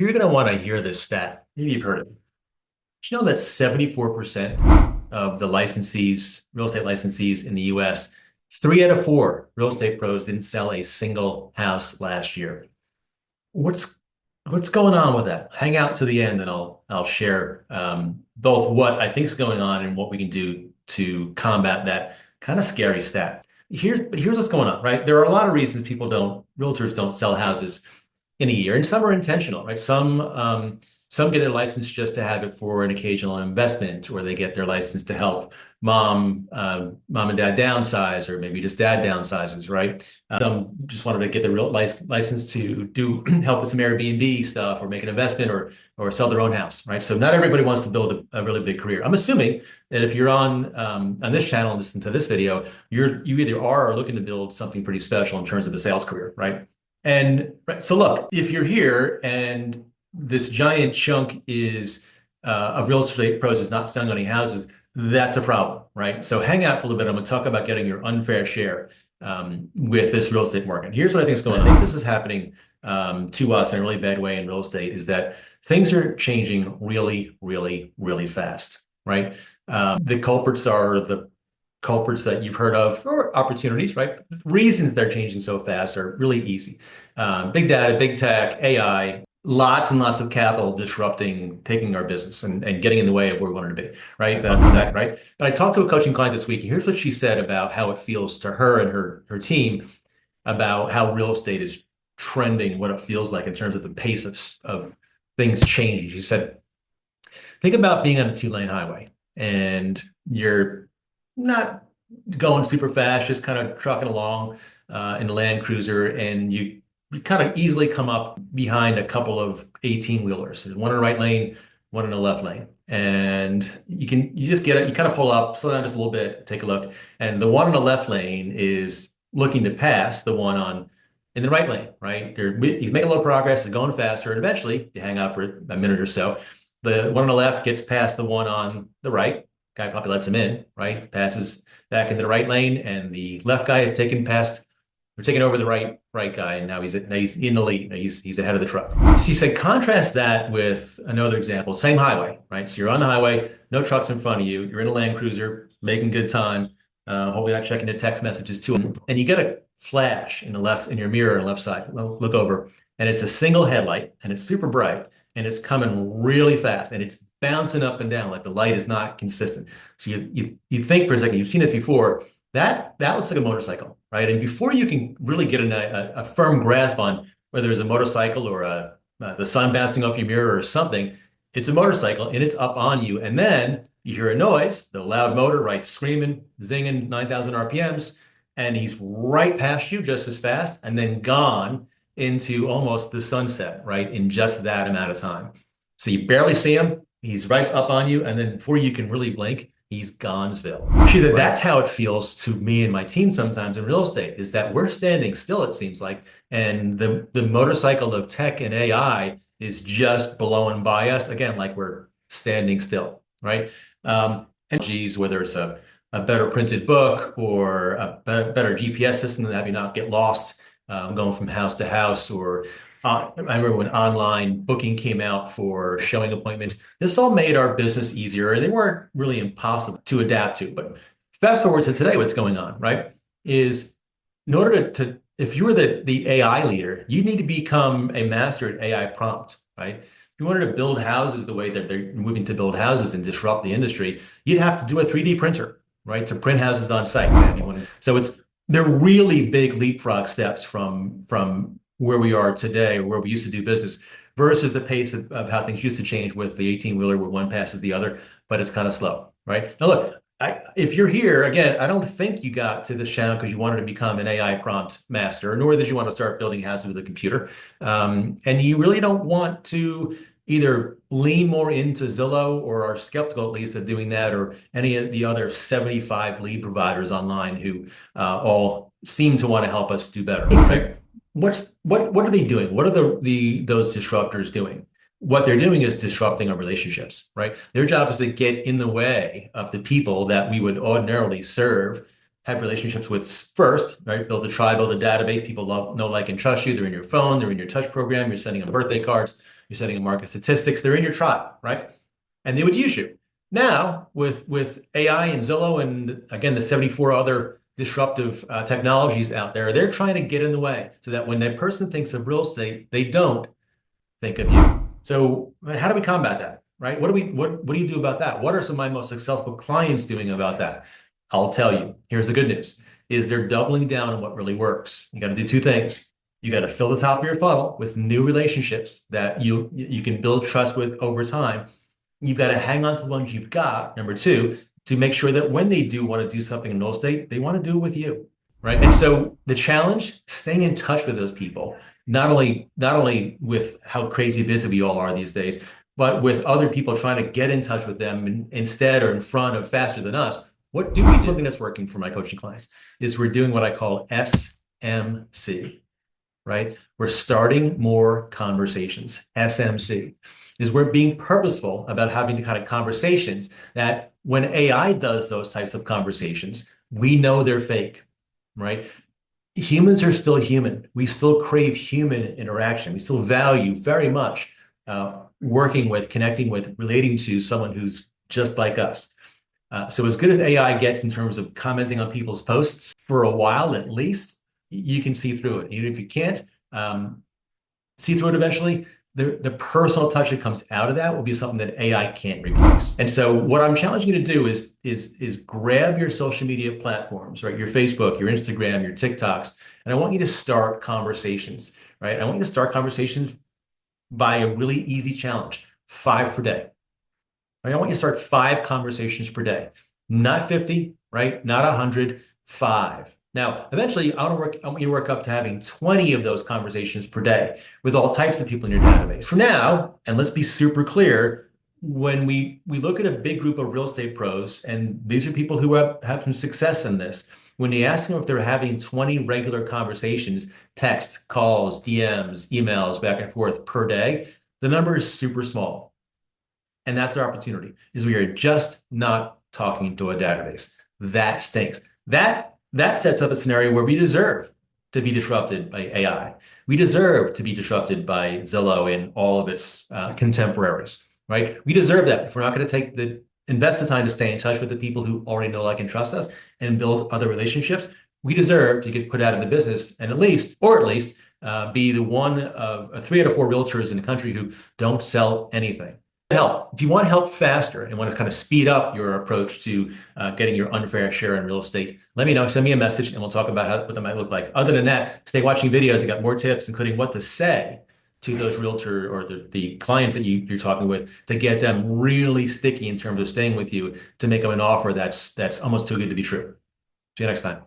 You're going to want to hear this stat. Maybe you've heard it. Did you know that 74% of the licensees, real estate licensees in the US, 3 out of 4 real estate pros didn't sell a single house last year. What's what's going on with that? Hang out to the end and I'll share both what I think is going on and what we can do to combat that kind of scary stat. Here's what's going on, right? There are a lot of reasons realtors don't sell houses in a year, and some are intentional, right? Some get their license just to have it for an occasional investment, or they get their license to help mom and dad downsize, or maybe just dad downsizes, right? Some just wanted to get the real license to do help with some Airbnb stuff, or make an investment, or sell their own house, right? So not everybody wants to build a really big career. I'm assuming that if you're on this channel and listen to this video, you either are or looking to build something pretty special in terms of a sales career, right? And right, so look, if you're here and this giant chunk is of real estate pros is not selling any houses, that's a problem, right? So hang out for a little bit. I'm going to talk about getting your unfair share with this real estate market. Here's what I think is going on. I think this is happening to us in a really bad way in real estate, is that things are changing really, really, really fast, right? The culprits are the culprits that you've heard of, or opportunities, right? Reasons they're changing so fast are really easy. Big data, big tech, AI, lots and lots of capital disrupting, taking our business and getting in the way of where we wanted to be, right? Right. But I talked to a coaching client this week, and here's what she said about how it feels to her and her team about how real estate is trending, what it feels like in terms of the pace of things changing. She said, think about being on a 2-lane highway and you're not going super fast, just kind of trucking along in the Land Cruiser, and you kind of easily come up behind a couple of 18-wheelers. There's one in the right lane, one in the left lane. And you just get it, you kind of pull up, slow down just a little bit, take a look. And the one in the left lane is looking to pass the one in the right lane, right? He's making a little progress, they're going faster, and eventually you hang out for a minute or so. The one on the left gets past the one on the right. Guy probably lets him in, right? Passes back into the right lane, and the left guy is taken past. We're taking over the right guy, and now he's in the lead. He's ahead of the truck. She said, contrast that with another example, same highway, right? So you're on the highway, no trucks in front of you. You're in a Land Cruiser, making good time. Hopefully not checking the text messages too. And you get a flash in your mirror on the left side. Look over, and it's a single headlight, and it's super bright, and it's coming really fast, and it's bouncing up and down like the light is not consistent. So you think for a second, you've seen this before. That looks like a motorcycle, right? And before you can really get a firm grasp on whether it's a motorcycle or the sun bouncing off your mirror or something, it's a motorcycle and it's up on you. And then you hear a noise, the loud motor, right, screaming, zinging, 9,000 RPMs, and he's right past you just as fast and then gone into almost the sunset, right, in just that amount of time. So you barely see him, he's right up on you, and then before you can really blink, he's Gonzville. She said, that's how it feels to me and my team sometimes in real estate, is that we're standing still, it seems like, and the motorcycle of tech and AI is just blowing by us, again, like we're standing still, right? And geez, whether it's a better printed book or a better GPS system that have you not get lost going from house to house, or I remember when online booking came out for showing appointments. This all made our business easier, and they weren't really impossible to adapt to. But fast forward to today, what's going on, right? Is in order to if you were the AI leader, you need to become a master at AI prompt, right? If you wanted to build houses the way that they're moving to build houses and disrupt the industry, you'd have to do a 3D printer, right, to print houses on site. So they're really big leapfrog steps from where we are today, or where we used to do business, versus the pace of how things used to change with the 18-wheeler where one passes the other, but it's kind of slow, right? Now, look, if you're here, again, I don't think you got to this channel because you wanted to become an AI prompt master, nor did you want to start building houses with a computer. And you really don't want to either lean more into Zillow, or are skeptical at least of doing that, or any of the other 75 lead providers online who all seem to want to help us do better. Right? What are they doing? What are those disruptors doing? What they're doing is disrupting our relationships, right? Their job is to get in the way of the people that we would ordinarily serve, have relationships with first, right? Build a tribe, build a database. People love, know, like, and trust you. They're in your phone, they're in your touch program, you're sending them birthday cards, you're sending them market statistics, they're in your tribe, right? And they would use you. Now, with AI and Zillow and again, the 74 other disruptive technologies out there, they're trying to get in the way so that when that person thinks of real estate, they don't think of you. So how do we combat that, right? What do you do about that? What are some of my most successful clients doing about that? I'll tell you. Here's the good news, is they're doubling down on what really works. You got to do two things. You got to fill the top of your funnel with new relationships that you can build trust with over time. You've got to hang on to the ones you've got, number two, to make sure that when they do want to do something in real estate, they want to do it with you, right? And so the challenge, staying in touch with those people, not only with how crazy busy we all are these days, but with other people trying to get in touch with them instead or in front of faster than us. What do we do? Something that's working for my coaching clients is we're doing what I call SMC, right? We're starting more conversations. SMC is we're being purposeful about having the kind of conversations that when AI does those types of conversations, we know they're fake, right? Humans are still human. We still crave human interaction. We still value very much working with, connecting with, relating to someone who's just like us. So as good as AI gets in terms of commenting on people's posts, for a while at least, you can see through it. Even if you can't see through it eventually, the personal touch that comes out of that will be something that AI can't replace. And so what I'm challenging you to do is grab your social media platforms, right? Your Facebook, your Instagram, your TikToks, and I want you to start conversations, right? I want you to start conversations by a really easy challenge, 5 per day. Right? I want you to start 5 conversations per day, not 50, right? Not 100, 5. Now, eventually, I want you to work up to having 20 of those conversations per day with all types of people in your database. For now, and let's be super clear, when we look at a big group of real estate pros, and these are people who have some success in this, when you ask them if they're having 20 regular conversations, texts, calls, DMs, emails, back and forth per day, the number is super small. And that's our opportunity, is we are just not talking to a database. That stinks. That sets up a scenario where we deserve to be disrupted by AI. We deserve to be disrupted by Zillow and all of its contemporaries, right? We deserve that. If we're not going to invest the time to stay in touch with the people who already know, like, and trust us and build other relationships, we deserve to get put out of the business and at least be the one of 3 out of 4 realtors in the country who don't sell anything. Help. If you want help faster and want to kind of speed up your approach to getting your unfair share in real estate, let me know. Send me a message and we'll talk about what that might look like. Other than that, stay watching videos. I got more tips, including what to say to those realtor or the clients that you're talking with to get them really sticky in terms of staying with you, to make them an offer that's almost too good to be true. See you next time.